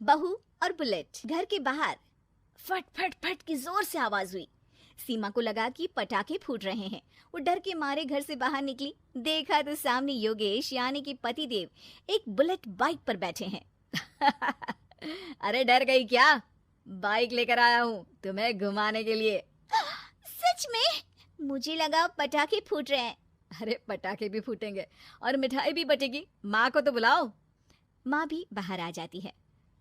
बहू और बुलेट। घर के बाहर फट फट फट की जोर से आवाज हुई। सीमा को लगा कि पटाखे फूट रहे हैं। वो डर के मारे घर से बाहर निकली। देखा तो सामने योगेश यानी कि पतिदेव एक बुलेट बाइक पर बैठे हैं। अरे डर गई क्या? बाइक लेकर आया हूँ तुम्हें घुमाने के लिए। सच में? मुझे लगा पटाखे फूट रहे हैं। अरे पटाखे भी फूटेंगे और मिठाई भी बटेगी। माँ को तो बुलाओ। माँ भी बाहर आ जाती है।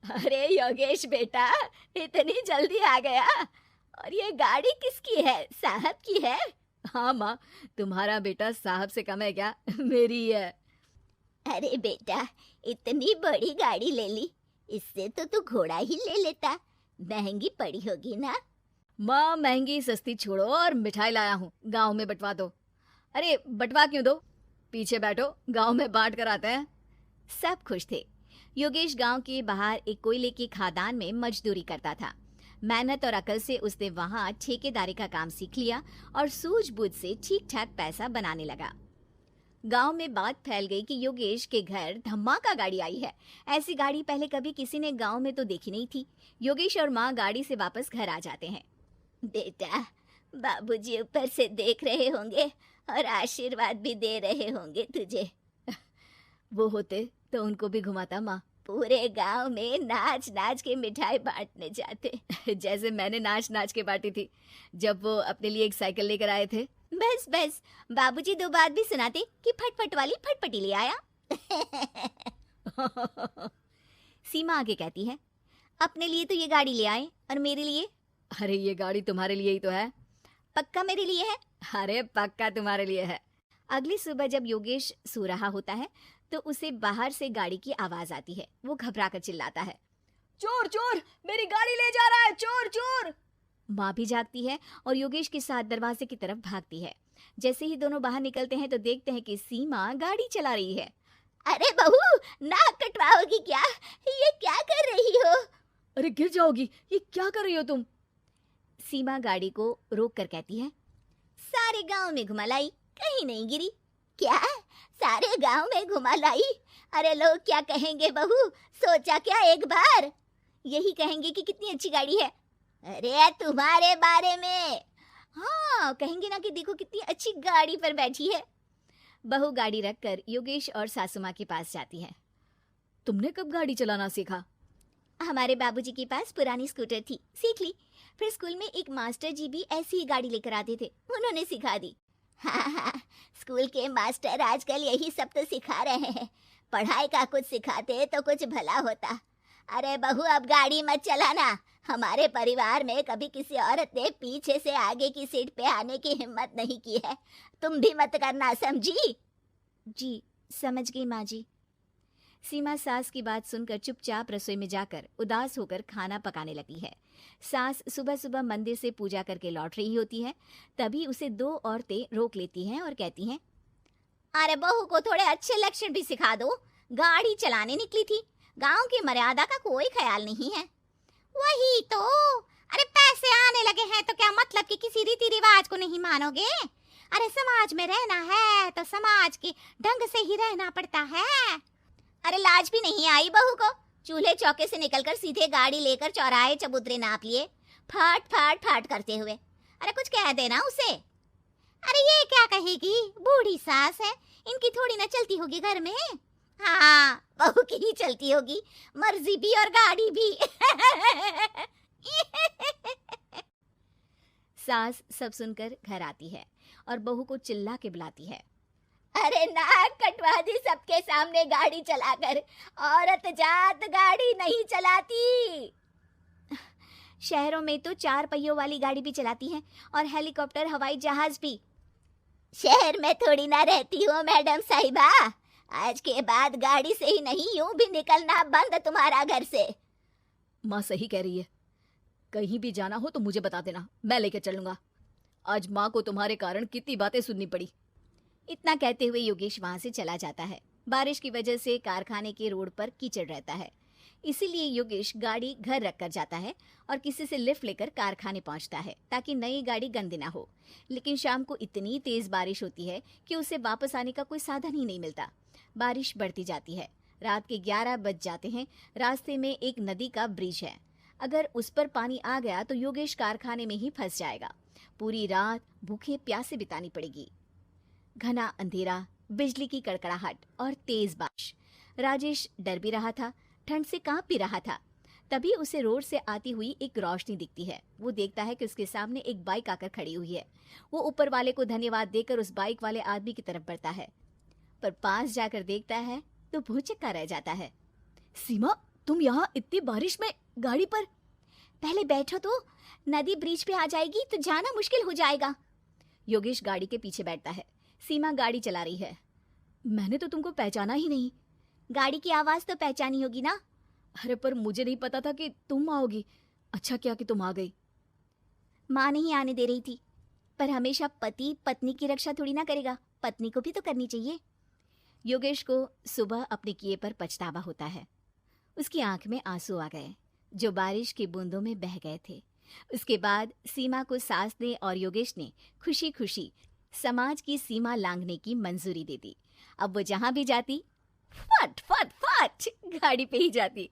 अरे योगेश बेटा, इतनी जल्दी आ गया? और ये गाड़ी किसकी है? साहब की है? हाँ माँ, तुम्हारा बेटा साहब से कम है क्या? मेरी ही है। अरे बेटा, इतनी बड़ी गाड़ी ले ली, इससे तो तू घोड़ा ही ले लेता। महंगी पड़ी होगी ना? माँ महंगी सस्ती छोड़ो और मिठाई लाया हूँ, गांव में बंटवा दो। अरे बंटवा क्यों दो? पीछे बैठो, गांव में बांट कर आते हैं। सब खुश थे। योगेश गांव के बाहर एक कोयले की खदान में मजदूरी करता था। मेहनत और अकल से उसने वहां ठेकेदारी का काम सीख लिया और सूझबूझ से ठीक ठाक पैसा बनाने लगा। गांव में बात फैल गई कि योगेश के घर धमाका गाड़ी आई है। ऐसी गाड़ी पहले कभी किसी ने गांव में तो देखी नहीं थी। योगेश और माँ गाड़ी से वापस घर आ जाते हैं। बेटा, बाबूजी ऊपर से देख रहे होंगे और आशीर्वाद भी दे रहे होंगे तुझे। वो होते तो उनको भी घुमाता माँ। पूरे गांव में नाच नाच के मिठाई बांटने जाते। जैसे मैंने नाच नाच के बांटी थी जब वो अपने लिए एक साइकिल लेकर आए थे। बस बस, बाबूजी दो बात भी सुनाते कि फटफट वाली फटफटी ले आया। सीमा आगे कहती है, अपने लिए तो ये गाड़ी ले आए और मेरे लिए? अरे ये गाड़ी तुम्हारे लिए ही तो है। पक्का मेरे लिए है? अरे पक्का तुम्हारे लिए है। अगली सुबह जब योगेश सो रहा होता है तो उसे बाहर से गाड़ी की आवाज आती है। वो घबराकर चिल्लाता है, चोर चोर, मेरी गाड़ी ले जा रहा है, चोर चोर। माँ भी जागती है और योगेश के साथ दरवाजे की तरफ भागती है। जैसे ही दोनों बाहर निकलते हैं तो देखते हैं कि सीमा गाड़ी चला रही है। अरे बहू, नाक कटवाओगी क्या? ये क्या कर रही हो? अरे गिर जाओगी, ये क्या कर रही हो तुम? सीमा गाड़ी को रोक कर कहती है, सारे गांव में घुमा लाई, कहीं नहीं गिरी। क्या? सारे गांव में घुमा लाई? अरे लोग क्या कहेंगे बहू? सोचा क्या एक बार? यही कहेंगे कि कितनी अच्छी गाड़ी है। अरे तुम्हारे बारे में। हाँ, कहेंगे ना कि देखो कितनी अच्छी गाड़ी पर बैठी है। बहू गाड़ी रखकर योगेश और सासू माँ के पास जाती है। तुमने कब गाड़ी चलाना सीखा? हमारे बाबूजी के पास पुरानी स्कूटर थी, सीख ली। फिर स्कूल में एक मास्टर जी भी ऐसी ही गाड़ी लेकर आते थे, उन्होंने सिखा दी। हाँ, स्कूल के मास्टर आजकल यही सब तो सिखा रहे हैं। पढ़ाई का कुछ सिखाते तो कुछ भला होता। अरे बहू, अब गाड़ी मत चलाना। हमारे परिवार में कभी किसी औरत ने पीछे से आगे की सीट पे आने की हिम्मत नहीं की है। तुम भी मत करना, समझी? जी समझ गई माँ जी। सीमा सास की बात सुनकर चुपचाप रसोई में जाकर उदास होकर खाना पकाने लगी है। सास सुबह सुबह मंदिर से पूजा करके लौट रही होती है। तभी उसे दो औरतें रोक लेती हैं और कहती हैं, अरे बहू को थोड़े अच्छे लक्षण भी सिखा दो। गाड़ी चलाने निकली थी, गांव की मर्यादा का कोई ख्याल नहीं है। वही तो। अरे पैसे आने लगे हैं तो क्या मतलब कि किसी रीति रिवाज को नहीं मानोगे? अरे समाज में रहना है तो समाज के ढंग से ही रहना पड़ता है। अरे लाज भी नहीं आई बहू को? चूल्हे चौके से निकलकर सीधे गाड़ी लेकर चौराहे चबूतरे नाप लिए, फाट फाट फाट करते हुए। अरे कुछ कह देना उसे। अरे ये क्या कहेगी, बूढ़ी सास है, इनकी थोड़ी ना चलती होगी घर में। हाँ, बहू की ही चलती होगी, मर्जी भी और गाड़ी भी। सास सब सुनकर घर आती है और बहू को चिल्ला के बुलाती है, अरे नाक कटवा दी सबके सामने गाड़ी चलाकर। औरत जात गाड़ी नहीं चलाती। शहरों में तो 4 पहियों वाली गाड़ी भी चलाती हैं और हेलीकॉप्टर, हवाई जहाज भी। शहर में थोड़ी ना रहती हो मैडम साहिबा। आज के बाद गाड़ी से ही नहीं, यूं भी निकलना बंद तुम्हारा घर से। माँ सही कह रही है, कहीं भी जाना हो तो मुझे बता देना, मैं लेकर चलूंगा। आज माँ को तुम्हारे कारण कितनी बातें सुननी पड़ी। इतना कहते हुए योगेश वहां से चला जाता है। बारिश की वजह से कारखाने के रोड पर कीचड़ रहता है, इसीलिए योगेश गाड़ी घर रखकर जाता है और किसी से लिफ्ट लेकर कारखाने पहुंचता है ताकि नई गाड़ी गंदी ना हो। लेकिन शाम को इतनी तेज बारिश होती है कि उसे वापस आने का कोई साधन ही नहीं मिलता। बारिश बढ़ती जाती है। रात के 11 बज जाते हैं। रास्ते में एक नदी का ब्रिज है। अगर उस पर पानी आ गया तो योगेश कारखाने में ही फंस जाएगा। पूरी रात भूखे प्यासे बितानी पड़ेगी। घना अंधेरा, बिजली की कड़कड़ाहट और तेज बारिश। राजेश डर भी रहा था, ठंड से कांप भी रहा था। तभी उसे रोड से आती हुई एक रोशनी दिखती है। वो देखता है कि उसके सामने एक बाइक आकर खड़ी हुई है। वो ऊपर वाले को धन्यवाद देकर उस बाइक वाले आदमी की तरफ बढ़ता है, पर पास जाकर देखता है तो भौचक्का रह जाता है। सीमा, तुम यहाँ इतनी बारिश में गाड़ी पर? पहले बैठो तो, नदी ब्रिज पे आ जाएगी तो जाना मुश्किल हो जाएगा। योगेश गाड़ी के पीछे बैठता है। सीमा गाड़ी चला रही है। मैंने तो तुमको पहचाना ही नहीं। गाड़ी की आवाज तो पहचानी होगी ना। अरे पर मुझे नहीं पता था कि तुम आओगी। अच्छा किया कि तुम आ गई। माँ नहीं आने दे रही थी, पर हमेशा पति पत्नी की रक्षा थोड़ी ना करेगा, पत्नी को भी तो करनी चाहिए। योगेश को सुबह अपने किए पर पछतावा होता है। उसकी आंख में आंसू आ गए जो बारिश की बूंदों में बह गए थे। उसके बाद सीमा को सास ने और योगेश ने खुशी खुशी समाज की सीमा लांघने की मंजूरी दे दी। अब वो जहां भी जाती फट फट फट गाड़ी पे ही जाती।